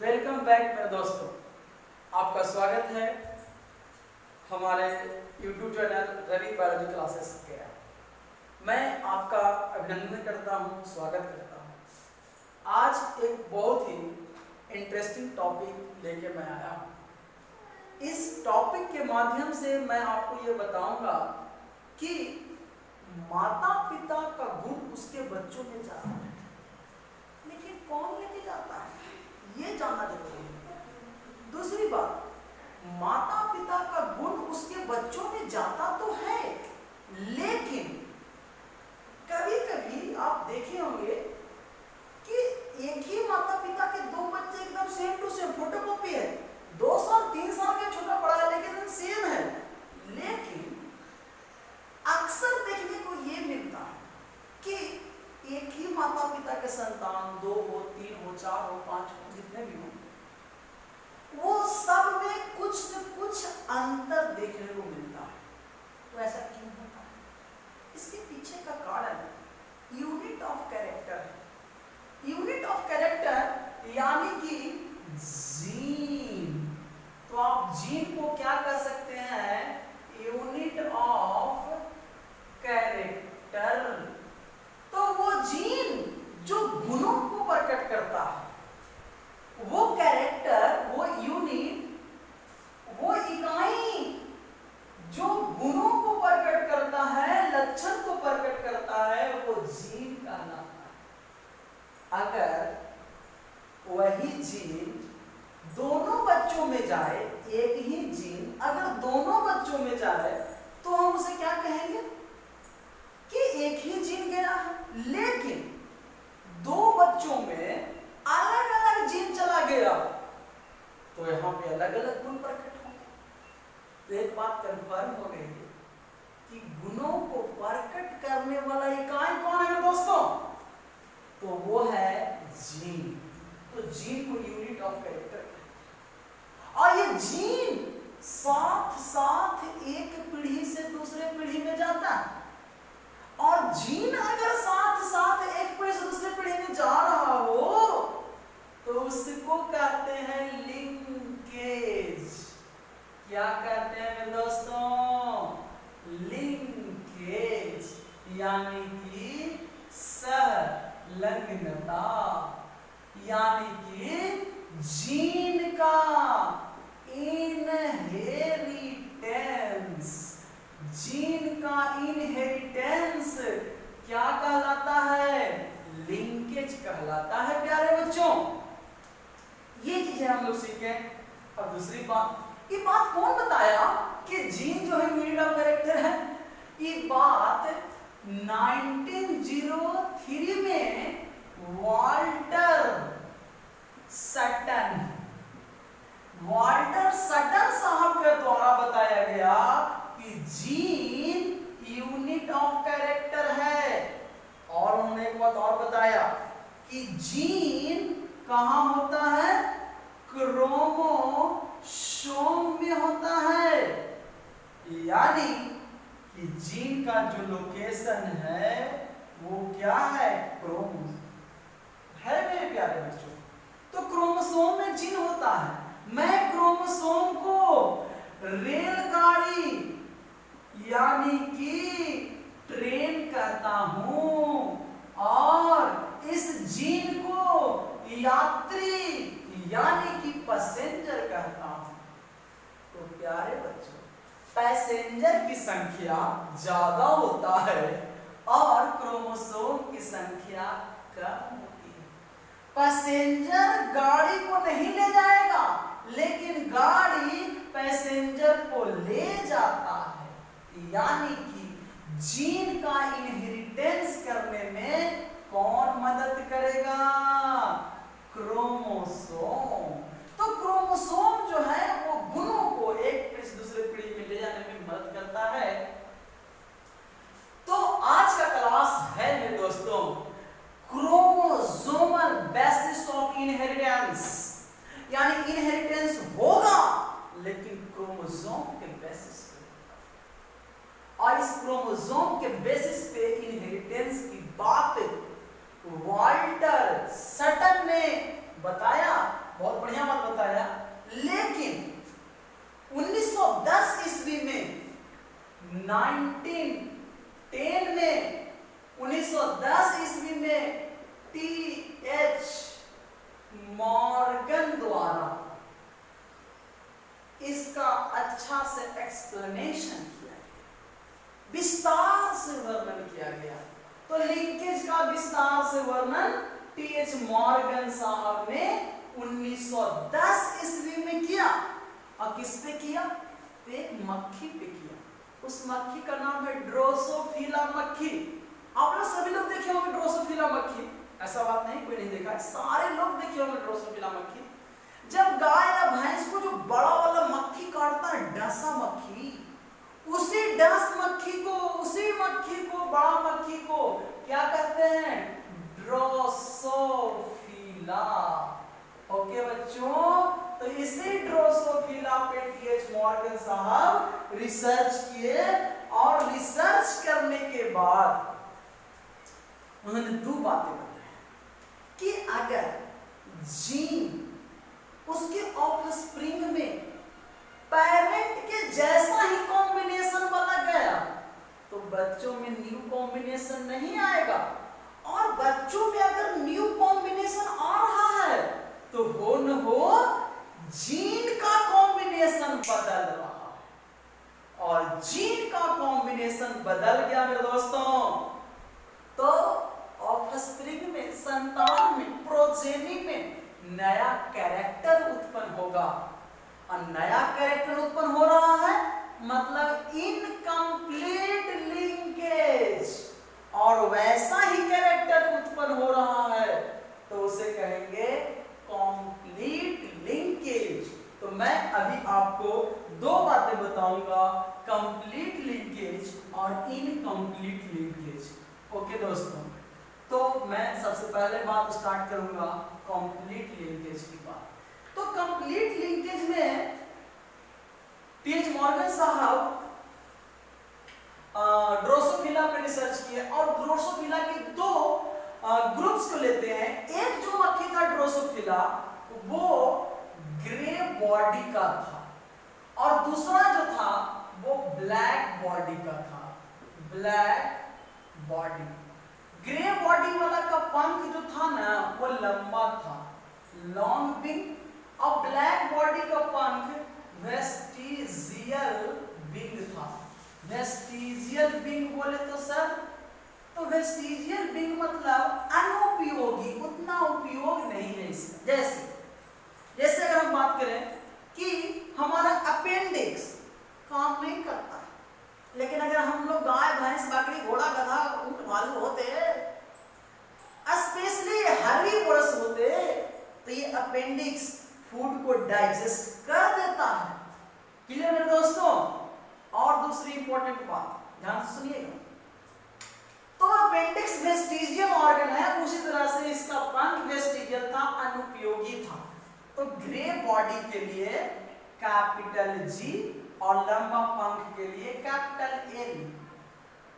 Welcome back मेरे दोस्तों, आपका स्वागत है हमारे YouTube channel Ravi biology classes के। मैं आपका अभिनंदन करता हूं, स्वागत करता हूं। आज एक बहुत ही इंटरेस्टिंग टॉपिक लेके मैं आया हूं। इस टॉपिक के माध्यम से मैं आपको ये बताऊंगा कि माता पिता का गुण उसके बच्चों में जाता है, लेकिन कौन लेके जाता है ये जानना जरूरी है। दूसरी बात, माता पिता का गुण उसके बच्चों में जाता तो है, लेकिन कभी कभी आप देखे होंगे कि एक ही माता पिता के दो बच्चे एकदम सेम टू सेम फोटोकॉपी है, 2 साल 3 साल के छोटा बड़ा है लेकिन सेम है। लेकिन अक्सर देखने को ये मिलता है कि एक ही माता पिता के संतान 2 हो, 3 हो, 4 हो, 5 हो, जितने भी हो, वो सब में कुछ न कुछ अंतर देखने को मिलता है। तो ऐसा क्यों होता है? इसके पीछे का कारण यूनिट ऑफ कैरेक्टर है। यूनिट ऑफ कैरेक्टर यानी कि जीन। तो आप जीन को क्या कर सकते हैं? Unit of character. तो वो जीन जो गुणों को प्रकट करता है, वो कैरेक्टर, वो यूनिट, वो इकाई जो गुणों को प्रकट करता है, लक्षण को प्रकट करता है, वो जीन कहलाता है। अगर वही जीन दोनों बच्चों में जाए, एक ही जीन अगर दोनों बच्चों में जाए, तो हम उसे क्या कहेंगे कि एक ही जीन गया है। लेकिन 2 बच्चों में अलग अलग जीन चला गया, तो यहां पे अलग अलग गुण प्रकट होंगे। तो एक बात कंफर्म हो गई कि गुणों को प्रकट करने वाला इकाई कौन है दोस्तों? तो वो है जीन। तो जीन को यूनिट ऑफ कैरेक्टर, और ये जीन साथ साथ एक पीढ़ी से दूसरे पीढ़ी में जाता है। और जीन अगर साथ साथ एक पीढ़ी से दूसरे पीढ़ी में जा रहा हो, तो उसको कहते हैं लिंकेज। क्या कहते हैं मेरे दोस्तों? लिंकेज, यानी कि संलग्नता, यानी कि जीन का इनहेरिटेंस। जीन का इनहेरिटेंस क्या कहलाता है? लिंकेज कहलाता है प्यारे बच्चों। ये चीजें हम लोग सीखे। अब दूसरी बात, ये बात कौन बताया कि जीन जो है यूनिट ऑफ कैरेक्टर है? ये बात 1903 में वाल्टर सटन साहब के द्वारा बताया गया कि जीन यूनिट ऑफ कैरेक्टर है। और उन्होंने एक बात और बताया कि जीन कहां होता है? क्रोमोसोम में होता है। यानी कि जीन का जो लोकेशन है वो क्या है? क्रोमोसोम है मेरे प्यारे बच्चों। तो क्रोमोसोम में जीन होता है। मैं क्रोमोसोम को रेलगाड़ी यानी कि ट्रेन कहता हूं, और इस जीन को यात्री यानी कि पैसेंजर कहता हूं। तो प्यारे बच्चों, पैसेंजर की संख्या ज्यादा होता है और क्रोमोसोम की संख्या कम होती है। पैसेंजर गाड़ी को नहीं ले जाएगा, लेकिन गाड़ी पैसेंजर को ले जाता है। यानी कि जीन का इनहेरिटेंस करने में कौन मदद करेगा? क्रोमोसोम। तो क्रोमोसोम जो है वो गुणों को एक पीढ़ी से दूसरे पीढ़ी में ले जाने में मदद करता है। तो आज का क्लास है मेरे दोस्तों क्रोमोसोमल बेसिस ऑफ इनहेरिटेंस, यानी इनहेरिटेंस होगा लेकिन क्रोमोसोम के बेसिस पे। और इस क्रोमोसोम के बेसिस पे इनहेरिटेंस की बात वाल्टर सटन ने बताया। बहुत बढ़िया 1910 में 1910 ईस्वी में टी.एच. मॉर्गन द्वारा इसका अच्छा से एक्सप्लेनेशन किया गया, विस्तार से वर्णन किया गया। तो लिंकेज का विस्तार से वर्णन टी.एच. मॉर्गन साहब ने 1910 ईस्वी में किया। और किस पे किया? एक मक्खी पे किया। उस मक्खी का नाम है ड्रोसोफिला मक्खी। आप लोग सभी लोग देखे होंगे ड्रोसोफिला मक्खी, ऐसा बात नहीं कोई नहीं देखा है, सारे लोग देखे होंगे ड्रोसोफिला मक्खी। जब गाय या भैंस को जो बड़ा वाला मक्खी काटता है, डसा मक्खी, उसी मक्खी को बड़ा मक्खी को क्या कहते हैं? ड्रोसोफिला। ओके बच्चों, तो इसी ड्रोसोफिला पे टी.एच. मॉर्गन साहब रिसर्च किए और रिसर्च करने के बाद उन्होंने दो बातें बताई कि अगर जीन उसके ऑफस्प्रिंग में पेरेंट के जैसा ही कॉम्बिनेशन बना गया तो बच्चों में न्यू कॉम्बिनेशन नहीं आएगा, और बच्चों में अगर न्यू कॉम्बिनेशन आ रहा है तो हो न हो जीन का कॉम्बिनेशन बदल रहा है, और जीन का कॉम्बिनेशन बदल गया मेरे दोस्तों तो ऑफस्प्रिंग में, संतान में, प्रोजेनी में नया कैरेक्टर उत्पन्न होगा। और नया कैरेक्टर उत्पन्न हो रहा है मतलब इनकम्प्लीट लिंकेज, और वैसा ही कैरेक्टर उत्पन्न हो रहा है तो उसे कहेंगे कंप्लीट लिंकेज। तो मैं अभी आपको दो बातें बताऊंगा, कंप्लीट लिंकेज और इनकम्प्लीट लिंकेज। ओके दोस्तों, तो मैं सबसे पहले बात स्टार्ट करूंगा कंप्लीट लिंकेज की बात। तो कंप्लीट लिंकेज में टी.एच. मॉर्गन साहब ड्रोसोफिला पे रिसर्च किए, और ड्रोसोफिला के दो ग्रुप्स को लेते हैं। एक जो मक्खी था ड्रोसोफिला वो ग्रे बॉडी का था, और दूसरा जो था वो ब्लैक बॉडी का था। ब्लैक बॉडी, ग्रे बॉडी वाला का पंख जो था ना वो लंबा था, लॉन्ग विंग, और ब्लैक बॉडी का पंख वेस्टिजियल विंग था। वेस्टिजियल विंग बोले तो सर, तो वेस्टिजियल विंग मतलब अनुपयोगी, उतना उपयोग नहीं है इसका। जैसे अगर हम बात करें कि हमारा अपेंडिक्स काम नहीं करता है, लेकिन अगर हम लोग गाय, भैंस, बकरी, घोड़ा, गधा, ऊंट, भालू होते, स्पेशली हर्बीवोरस होते, तो ये अपेंडिक्स फूड को डाइजेस्ट कर देता है। क्लियर है दोस्तों? और दूसरी इंपॉर्टेंट बात ध्यान से सुनिएगा, तो अपेंडिक्स वेस्टिजियल ऑर्गन है, उसी तरह से इसका पंख वेस्टिजियल था, अनुपयोगी था। तो ग्रे बॉडी के लिए कैपिटल जी और लंबा पंख के लिए कैपिटल एल,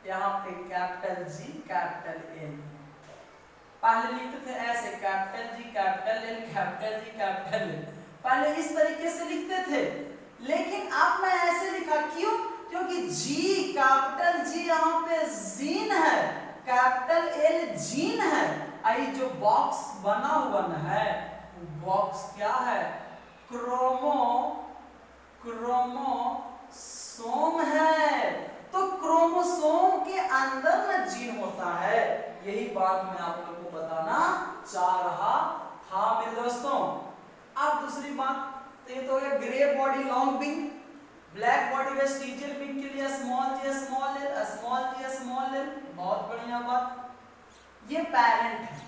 यहाँ पे कैपिटल जी कैपिटल एल। पहले लिखते थे ऐसे, capital G capital L, capital G capital L, पहले इस तरीके से लिखते थे, लेकिन अब मैं ऐसे लिखा, क्यों? क्योंकि जी, कैपिटल जी यहाँ पे जीन है, कैपिटल एल जीन है, आई जो बॉक्स बना हुआ है बॉक्स क्या है? क्रोमोसोम है। तो क्रोमोसोम के अंदर में जीन होता है, यही बात मैं आप लोगों को बताना चाह रहा था मेरे दोस्तों। अब दूसरी बात, तो ये तो हो गया grey body long wing, black body vestigial wing के लिए small G small L, small G small L, बहुत बढ़िया बात। ये पेरेंट है,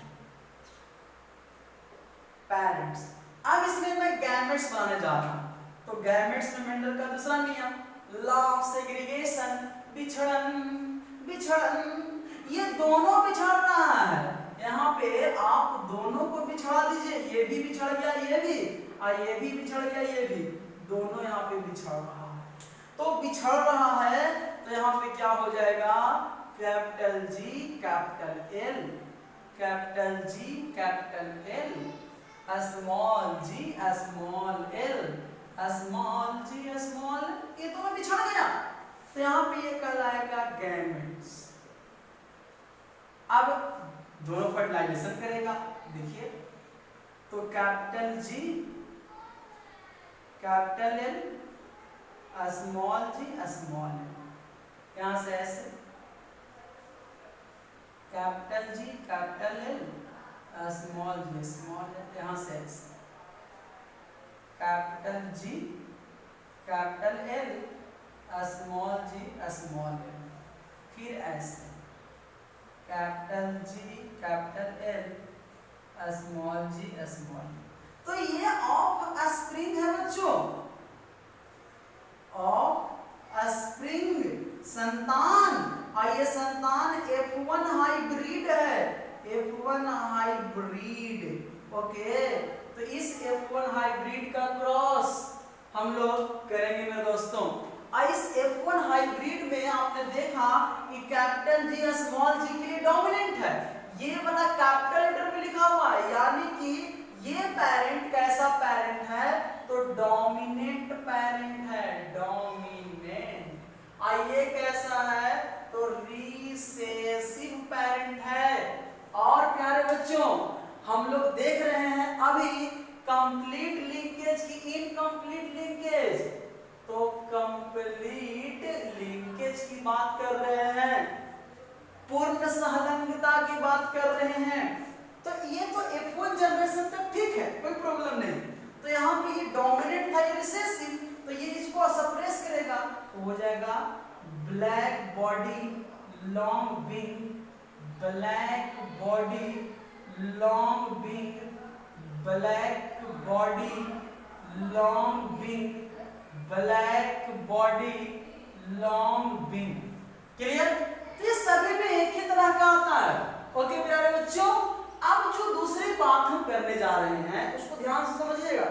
पेरेंट्स। अब इसमें मैं गैमेट्स बनाने जा रहा हूं, तो गैमेट्स में मेंडल का दूसरा नियम, लॉ ऑफ सेग्रीगेशन, विछड़न, ये दोनों बिछड़ रहा है। यहाँ पे आप दोनों को बिछड़ा दीजिए, ये भी बिछड़ गया, ये भी, और ये भी बिछड़ गया, ये भी, दोनों यहाँ पे बिछड़ रहा है। तो बिछड़ रहा है तो यहाँ पे क्या हो जाएगा? Capital G capital L, capital G capital L, small G small L, small G small, ये दोनों बिछड़ गया। तो यहाँ पे ये कहलाएगा गैमेट्स। अब दोनों फर्टिलाइजेशन करेगा, देखिए तो capital G capital L small g small l, यहाँ से ऐसे capital G capital L small g small l, यहाँ से ऐसे capital G capital L small g small l, फिर ऐसे capital G capital L small g small l। तो ये ऑफ स्प्रिंग है बच्चों, ऑफ स्प्रिंग संतान, और ये संतान F1 हाइब्रिड है, F1 हाइब्रिड। ओके, तो इस F1 हाइब्रिड का क्रॉस हम लोग करेंगे मेरे दोस्तों। इस F1 हाइब्रिड में आपने देखा कि कैपिटल G स्मॉल g के लिए डोमिनेंट है, ये वाला कैपिटल लेटर में लिखा हुआ है, यानी कि ये पेरेंट कैसा पेरेंट है, तो डोमिनेंट पेरेंट है, डोमिनेंट। और ये कैसा है, तो रिसेसिव पेरेंट है। और प्यारे बच्चों हम लोग देख रहे हैं अभी कंप्लीट लिंकेज की इनकम्प्लीट लिंकेज, तो कंप्लीट लिंकेज की बात कर रहे हैं, पूर्ण सहलंगता की बात कर रहे हैं। तो ये तो F1 जनरेशन तक ठीक है, कोई प्रॉब्लम नहीं। तो यहाँ पे ये डोमिनेंट था, ये रिसेसिव, तो ये इसको सप्रेस करेगा, तो हो जाएगा black body long wing, black body long wing, black body long wing, black body long wing. Clear? तो ये सभी में एक ही तरह का आता है। ओके प्यारे बच्चों, अब जो दूसरी बात हम करने जा रहे हैं उसको ध्यान से समझिएगा,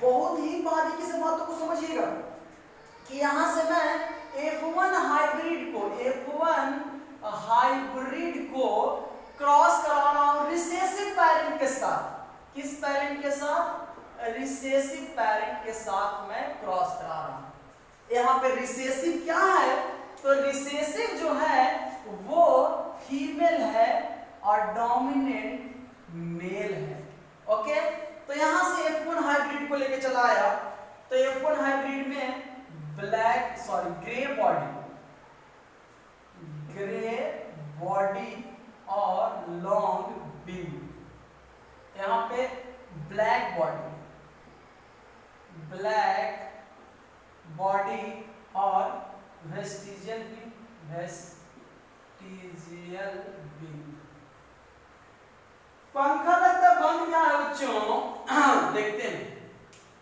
बहुत ही बारीकी से बातों को समझिएगा कि यहां से मैं F1 हाइब्रिड को क्रॉस करा रहा हूं रिसेसिव पेरेंट के साथ। किस पेरेंट के साथ? रिसेसिव पेरेंट के साथ मैं क्रॉस करा रहा हूं। यहाँ पे रिसेसिव क्या है, तो रिसेसिव जो है वो फीमेल है और डोमिनेंट मेल है। ओके, तो यहां से F1 हाइब्रिड को लेके चला आया, तो F1 हाइब्रिड में ग्रे बॉडी और लॉन्ग विंग, यहाँ पे ब्लैक बॉडी और वेस्टिजियल विंग। पंखा लगता बंद क्या है बच्चों, देखते हैं।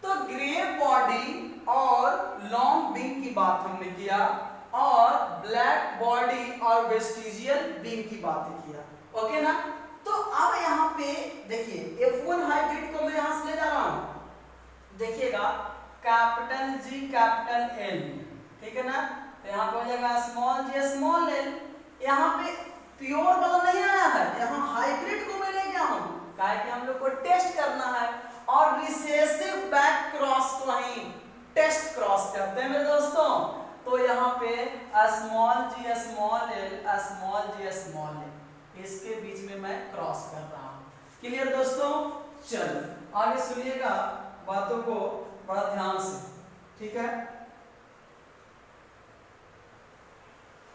तो ग्रे बॉडी और लॉन्ग विंग की बात हमने किया और ब्लैक बॉडी और वेस्टिजियल विंग की बात किया। ओके ना? तो अब यहाँ पे देखिए F1 हाइब्रिड को मैं यहां से ले जा रहा हूं, देखिएगा कैपिटल G कैपिटल L, ठीक है ना? तो यहाँ पे हो जाएगा स्मॉल g स्मॉल l। यहाँ पे प्योर वाला नहीं आया है, यहाँ हाइब्रिड को मैं ले गया हूं, काहे कि हम लोग को टेस्ट करना है और रिसेसिव बैक क्रॉस को ही टेस्ट क्रॉस करते हैं मेरे दोस्तों। तो यहाँ पे स्मॉल g स्मॉल l, इसके बीच में मैं क्रॉस कर रहा हूं। क्लियर दोस्तों? चलो आगे सुनिएगा बातों को बड़ा ध्यान से, ठीक है?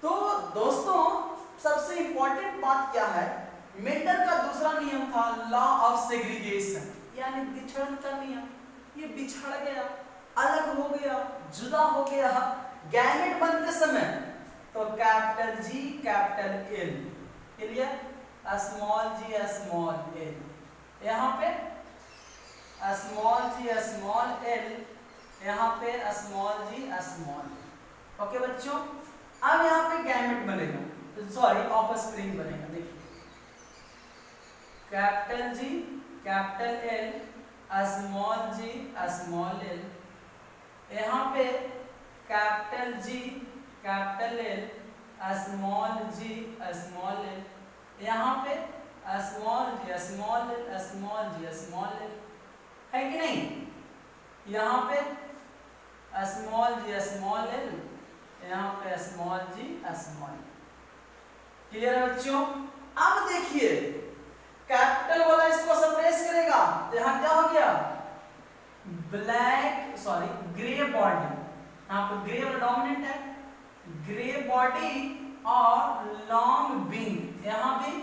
तो दोस्तों सबसे इंपॉर्टेंट बात क्या है, मेंडल का दूसरा नियम था लॉ ऑफ सेग्रीगेशन, यानी बिछड़न का नियम। ये बिछड़ गया, अलग हो गया, जुदा हो गया गैमेट बनते समय, तो capital G capital L, clear? Small g small l, यहाँ पे स्मॉल g स्मॉल l, यहाँ पे small g small l। Okay बच्चों, अब यहाँ पे गैमेट बनेगा, सॉरी ऑफस्प्रिंग बनेगा। देखिए capital G capital L small g small l, यहाँ पे capital G capital L small g small l, यहाँ पे small g small l small g small l, है कि नहीं? यहाँ पे स्मॉल g स्मॉल l यहाँ पे स्मॉल जी स्मॉल। क्लियर है बच्चों? अब देखिए कैपिटल वाला इसको सप्रेस करेगा तो यहाँ क्या हो गया, ब्लैक सॉरी ग्रे बॉडी, यहाँ पे ग्रे वाला डोमिनेंट है, ग्रे बॉडी और लॉन्ग विंग, यहाँ भी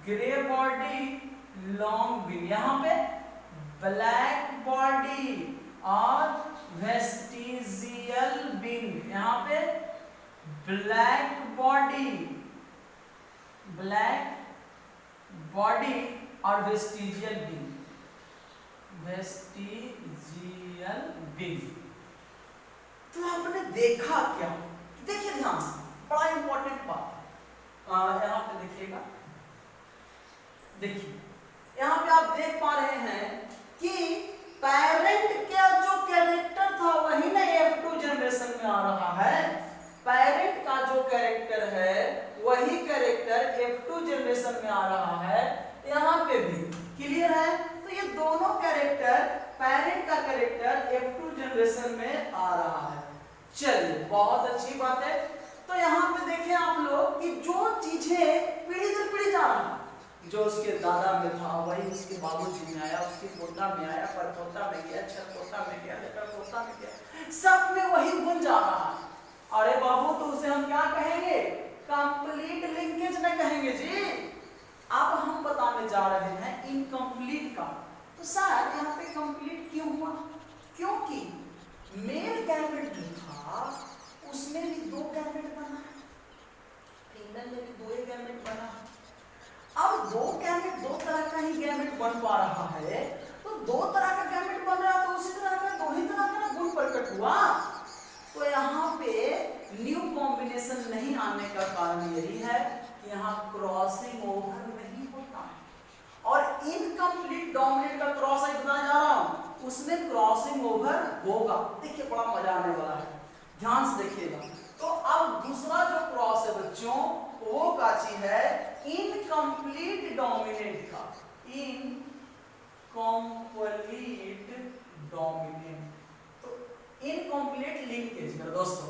ग्रे बॉडी लॉन्ग विंग, यहाँ पे ब्लैक बॉडी और वेस्टिजियल विंग, यहाँ पे ब्लैक बॉडी और वेस्टिजियल विंग, वेस्टिजियल विंग। तो आपने देखा क्या, देखिए ध्यान से, बड़ा इंपॉर्टेंट बात है। यहाँ पे देखिएगा, देखिए यहाँ पे आप देख पा रहे हैं कि पेरेंट का जो कैरेक्टर था वही ना F2 जनरेशन में आ रहा है, पेरेंट का जो कैरेक्टर है वही कैरेक्टर F2 जनरेशन में आ रहा है, यहाँ पे भी क्लियर है। तो ये दोनों कैरेक्टर, पेरेंट का कैरेक्टर F2 जनरेशन में आ रहा है। चलिए बहुत अच्छी बात है। तो यहाँ पे देखें आप लोग कि जो चीजें पीढ़ी दर पीढ़ी जा रहा है, जो उसके दादा में था वही उसके बाबूजी में आया, उसके पोता में आया, परपोता में गया, छरपोता में गया, पोता में गया, सब में वही गुण जा रहा है। अरे बाबू तो उसे हम क्या कहेंगे, कंप्लीट लिंकेज न कहेंगे जी। अब हम बताने जा रहे हैं इनकम्प्लीट का। तो सर यहाँ पे कंप्लीट क्यों हुआ, क्योंकि मेल गैमेट जो था उसमें भी 2 गैमेट बना, फीमेल में भी 2 गैमेट बना। अब 2 गैमेट, 2 तरह का ही गैमेट बन पा रहा है, तो 2 तरह का गैमेट बन रहा तो उसी तरह का 2 ही तरह का गुण प्रकट हुआ। तो यहाँ पे न्यू कॉम्बिनेशन नहीं आने का कारण यही है कि यहाँ क्रॉसिंग ओवर नहीं होता है। और इनकम्प्लीट डोमिनेंट का क्रॉस है बताने जा रहा हूँ, उसमें क्रॉसिंग ओवर होगा। देखिए बड़ा मजा आने वाला है, ध्यान से देखिएगा। तो अब दूसरा जो क्रॉस है बच्चों वो काची है इनकम्प्लीट डोमिनेंट का, इनकम्प्लीट डोमिनेंट। तो इनकम्प्लीट लिंकेज मेरे दोस्तों,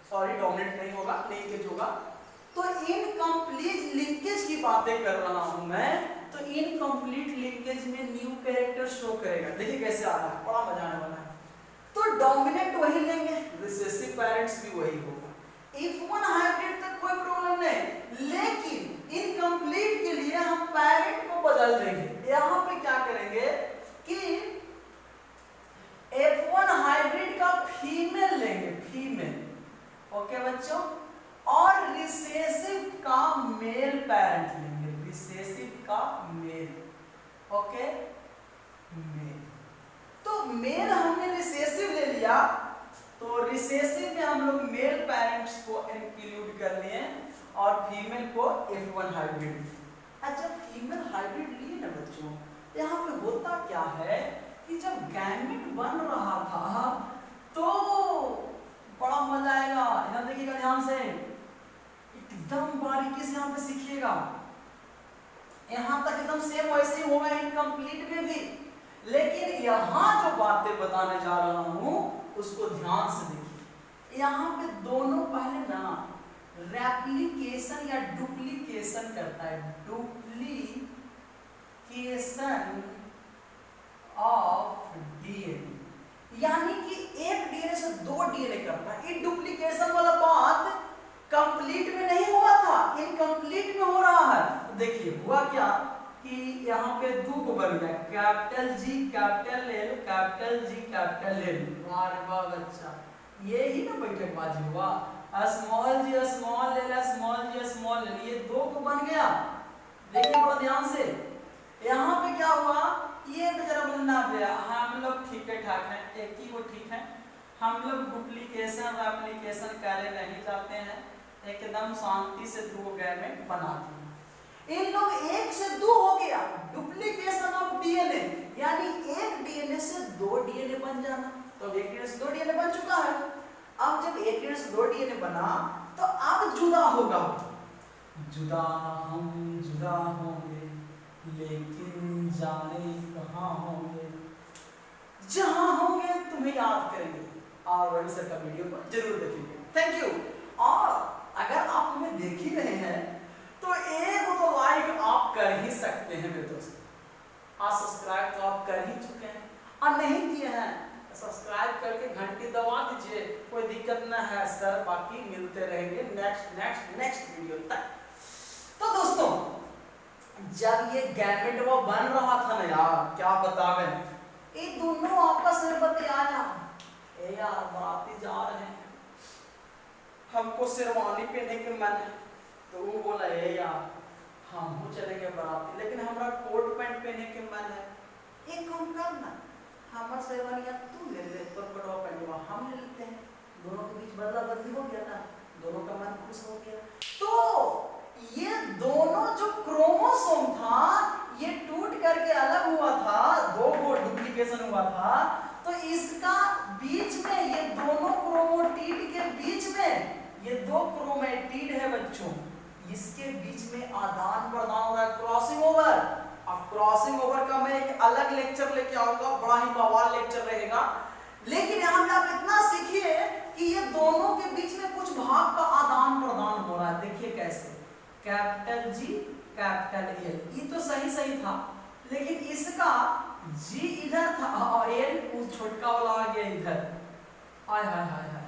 सॉरी डोमिनेंट नहीं होगा, लिंकेज होगा। तो इनकम्प्लीट लिंकेज की बातें कर रहा हूं मैं। तो इनकम्प्लीट लिंकेज में न्यू कैरेक्टर शो करेगा। देखिए कैसे आ रहा है, बड़ा मजा आने वाला है। तो डोमिनेंट वही लेंगे, रिसेसिव पेरेंट्स भी वही होगा। F1 हाइब्रिड तक कोई प्रॉब्लम नहीं, लेकिन इनकम्प्लीट के लिए हम पेरेंट को बदल देंगे। यहाँ पे क्या करेंगे कि F1 हाइब्रिड का फीमेल लेंगे, फीमेल, ओके बच्चों, और रिसेसिव का मेल पेरेंट लेंगे, रिसेसिव का मेल, ओके मेल। तो मेल हमने रिसेसिव ले लिया, तो रिसेसिव में हम लोग मेल पेरेंट्स को इंक्लूड कर लिए और फीमेल को F1 हाइब्रिड। अच्छा फीमेल हाइब्रिड लिए ना बच्चों, यहाँ पे होता क्या है कि जब गैमेट बन रहा था तो बड़ा मजा आएगा। इधर देखिएगा ध्यान से, एकदम बारीकी से यहाँ पे सीखिएगा। यहाँ तक एकदम सेम वैसे ही होगा इनकम्प्लीट में भी, लेकिन यहाँ जो बातें बताने जा रहा हूँ उसको ध्यान से देखिए। यहाँ पे दोनों पहले ना रेप्लिकेशन या डुप्लीकेशन करता है, डुप्लीकेशन ऑफ डीएनए, यानी कि एक डीएनए से 2 डीएनए करता है। ये डुप्लीकेशन वाला बात कंप्लीट में नहीं हुआ था, इनकम्प्लीट में हो रहा है। तो देखिए हुआ क्या कि यहाँ पे 2 को बन गया, capital G capital L, capital G capital L. वाह बच्चा, ये ही ना बैठकबाजी हुआ। Small G small L, small G small L, ये 2 को बन गया। देखिए बड़ा ध्यान से, यहाँ पे क्या हुआ, ये जरा बनना गया। हम लोग ठीक है ठाक है, एक ही वो ठीक है। हम लोग डुप्लीकेशन रेप्लिकेशन करे नहीं जाते हैं, एकदम शांति से 2 गैमेट बनाते हैं। इन लोग 1 से 2 हो गया, डुप्लीकेशन ऑफ डीएनए, यानी एक डीएनए से 2 डीएनए बन जाना। तो अब 1 डीएनए से 2 डीएनए बन चुका है। अब जब 1 डीएनए से 2 डीएनए बना तो अब जुदा होगा। जुदा हम जुदा होंगे, लेकिन जाने कहाँ होंगे, जहां होंगे तुम्हें याद करेंगे। और रवि सर का वीडियो को जरूर देखेंगे। Thank you. और अगर आप हमें देख ही रहे हैं तो एक तो लाइक आप कर ही सकते हैं मेरे दोस्त, और सब्सक्राइब तो आप कर ही चुके हैं, और नहीं किए हैं सब्सक्राइब करके घंटी दबा दीजिए, कोई दिक्कत ना है सर। बाकी मिलते रहेंगे नेक्स्ट वीडियो तक। तो दोस्तों, जब ये गैमेट वो बन रहा था ना यार, क्या बतावे, ये दोनों आपस में बतियाया, ए यार बाराती जा रहे हैं, हमको शेरवानी पहनने के मन है, तो वो बोला ए यार हम चलेंगे बाराती, लेकिन हमारा कोट पैंट पहनने के मन है, एक काम करना हमारा शेरवानिया तू ले ले, तो कटवा पैंटवा हम ले लेते हैं, दोनों के बीच बदला बदली हो गया ना, दोनों का मन खुश हो गया। तो ये दोनों जो क्रोमोसोम था ये टूट करके अलग हुआ था, दो वो डुप्लीकेशन हुआ था, तो इसका बीच में ये दोनों क्रोमोटिड के बीच में ये दो क्रोमेटिड है बच्चों, इसके बीच में आदान प्रदान हो रहा है, क्रॉसिंग ओवर। अब क्रॉसिंग ओवर का मैं एक अलग लेक्चर लेके आऊंगा, बड़ा ही बवाल लेक्चर रहेगा, लेकिन यहाँ पे आप इतना सीखिए कि ये दोनों के बीच में कुछ भाग का आदान प्रदान हो रहा है। देखिए कैसे, कैपिटल जी कैपिटल एल, ये तो सही था, लेकिन इसका जी इधर था और एल उस छोटका वाला आ गया इधर, हाय हाय हाय हाय,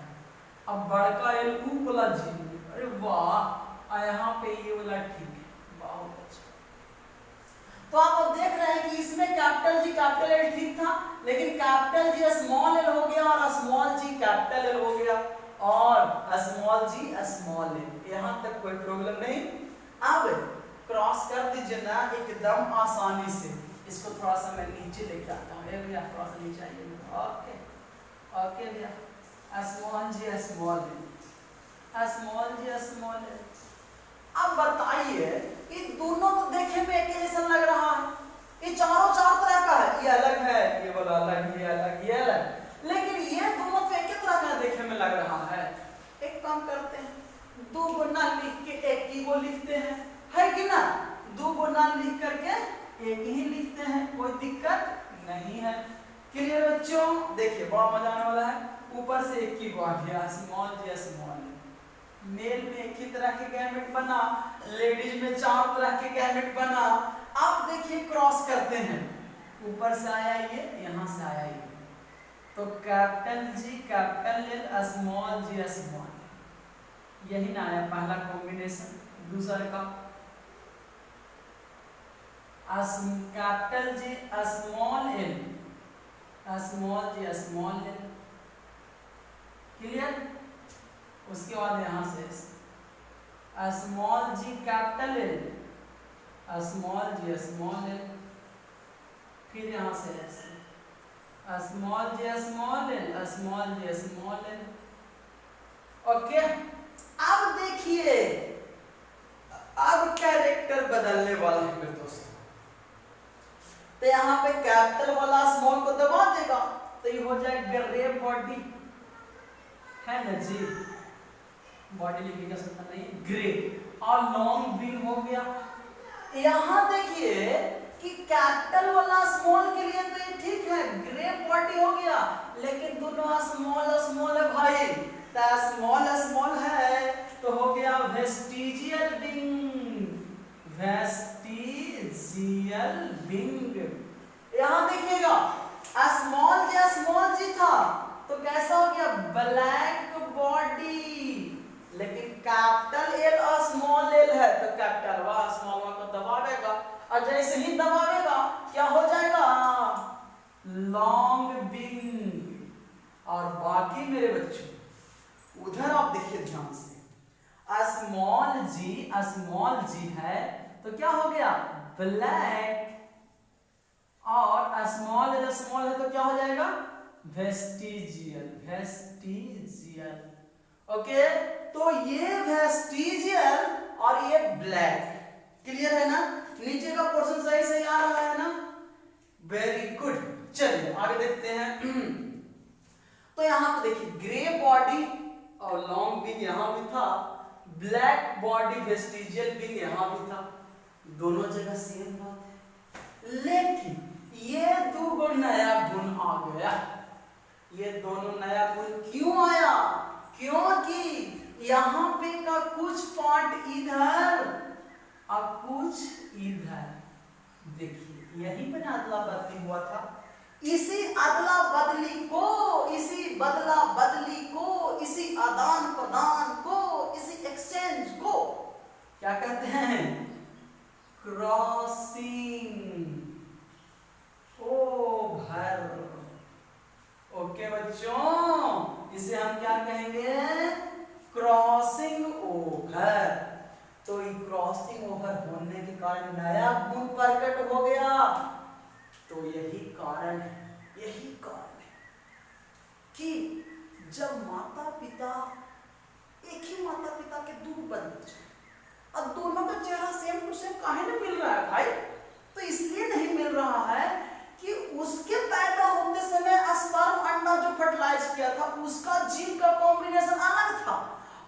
अब बड़का एल ऊ वाला जी, अरे वाह, यहाँ पे ये वाला ठीक है, बहुत अच्छा। तो आप अब देख रहे हैं कि इसमें कैपिटल जी कैपिटल एल ठीक था, लेकिन कैपिटल जी स्मॉल एल हो गया और स्मॉल जी कैपिटल एल हो गया, और स्मॉल जी स्मॉल एल, यहाँ तक कोई प्रॉब्लम नहीं। अब क्रॉस कर दीजिए ना एकदम आसानी से, इसको थोड़ा सा मैं नीचे लेके आता हूँ, भैया थोड़ा सा नीचे आइए, ओके ओके भैया, small G small L, small G small L. अब बताइए ये दोनों तो देखने में एक जैसा लग रहा है, ये चारों चार तरह का है, ये अलग है, ये वाला अलग, ये अलग, ये अलग, लेकिन ये दोनों तो एक ही तरह का देखने में लग रहा है। एक काम करते हैं, दो गुना लिख के एक ही को लिखते हैं, है कि ना, दो गुना लिख करके एक ही लिखते हैं, कोई दिक्कत नहीं है। क्लियर बच्चों, देखिए बड़ा मजा आने वाला है। ऊपर से एक ही को आ गया, स्मॉल जी स्मॉल, मेल में एक ही तरह के गैमेट बना, लेडीज में चार तरह के गैमेट बना। अब देखिए क्रॉस करते हैं, ऊपर से आया ये, यहाँ से आया ये, तो capital G capital L small G small, यही ना आया पहला कॉम्बिनेशन। दूसरा का capital G small L, small G small L, clear. उसके बाद यहाँ से small G capital L, small G small L, फिर यहाँ से small G small L, small G small L, okay. अब देखिए अब कैरेक्टर बदलने वाला है मेरे दोस्तों, तो यहाँ पे कैपिटल वाला स्मॉल को दबा देगा तो ये हो जाएगा ग्रे बॉडी, है ना जी, बॉडी लिखने का सत्ता नहीं, ग्रे, और लॉन्ग विंग हो गया। यहाँ देखिए कि कैपिटल वाला स्मॉल के लिए तो ये ठीक है, ग्रे बॉडी हो गया, लेकिन दोनों स्मॉल स्मॉल है भाई, तो स्मॉल स्मॉल है तो हो गया वेस्टिजियल विंग, वेस्टिजियल विंग। यहाँ देखिएगा स्मॉल जी था तो कैसा हो गया, ब्लैक बॉडी, लेकिन कैपिटल एल और स्मॉल एल है तो कैपिटल वा स्मॉल वा को दबावेगा, और जैसे ही दबावेगा क्या हो जाएगा, लॉन्ग विंग। और बाकी मेरे बच्चों उधर आप देखिए ध्यान से, स्मॉल जी है तो क्या हो गया, ब्लैक, और स्मॉल है तो क्या हो जाएगा, वेस्टिजियल, वेस्टिजियल, ओके। तो ये वेस्टिजियल और ये ब्लैक, क्लियर है ना, नीचे का पोर्शन सही सही आ रहा है ना, वेरी गुड। चलिए आगे देखते हैं। तो यहाँ पे देखिए ग्रे बॉडी और लॉन्ग विंग यहाँ भी था, ब्लैक बॉडी वेस्टिजियल विंग यहाँ भी था, दोनों जगह सेम बात है, लेकिन ये दो नया गुण आ गया। ये दोनों नया गुण क्यों आया, क्योंकि यहाँ पे का कुछ पार्ट इधर और कुछ इधर। देखिए यहीं पर अदला बदली हुआ था। इसी अदला बदली को, इसी बदला बदली को, इसी आदान प्रदान को, इसी एक्सचेंज को क्या कहते हैं? Crossing over. ओके बच्चों, इसे हम क्या कहेंगे? Crossing over. तो ये क्रॉसिंग ओवर होने के कारण नया गुण प्रकट हो गया। तो यही कारण है, यही कारण है कि जब माता पिता, एक ही माता पिता के दो बच्चे, अब दोनों का चेहरा सेम टू सेम काहे नहीं मिल रहा है भाई? तो इसलिए नहीं मिल रहा है कि उसके पैदा होते समय स्पर्म अंडा जो फर्टिलाइज किया था उसका जीन का कॉम्बिनेशन अलग था,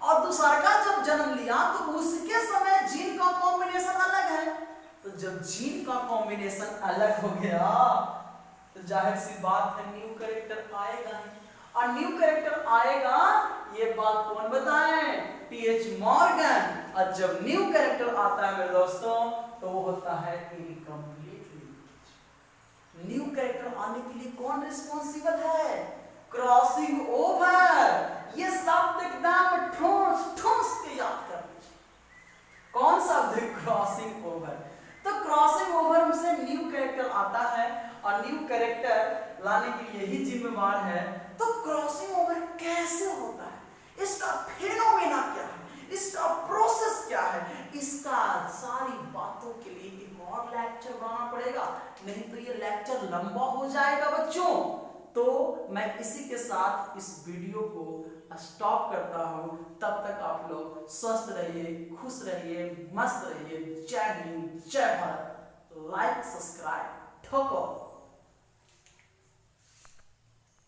और दूसरा का जब जन्म लिया तो उसके समय जीन का कॉम्बिनेशन अलग है। तो जब जीन का कॉम्बिनेशन अलग हो गया तो जाहिर सी बात है न्यू कैरेक्टर आएगा ही, और न्यू कैरेक्टर आएगा, ये बात कौन बताए? टी.एच. मॉर्गन। और जब न्यू कैरेक्टर आता है मेरे दोस्तों तो वो होता है इनकम्प्लीट लिंकेज। न्यू कैरेक्टर आने के लिए कौन रिस्पॉन्सिबल है? Crossing over. ये शब्द एकदम ठोस ठोस के याद कर लीजिए। कौन शब्द है? Crossing over. तो क्रॉसिंग ओवर से न्यू कैरेक्टर आता है, और न्यू कैरेक्टर लाने के लिए ही जिम्मेवार है। तो क्रॉसिंग ओवर कैसे होता है? इसका फेनोमेना क्या है? इसका प्रोसेस क्या है? इसका सारी बातों के लिए एक और लेक्चर बनाना पड़ेगा, नहीं तो ये लेक्चर लंबा हो जाएगा बच्चों। तो मैं इसी के साथ इस वीडियो को स्टॉप करता हूं। तब तक आप लोग स्वस्थ रहिए, खुश रहिए, मस्त रहिए। जय हिंद, जय भारत। Like, subscribe ठोको।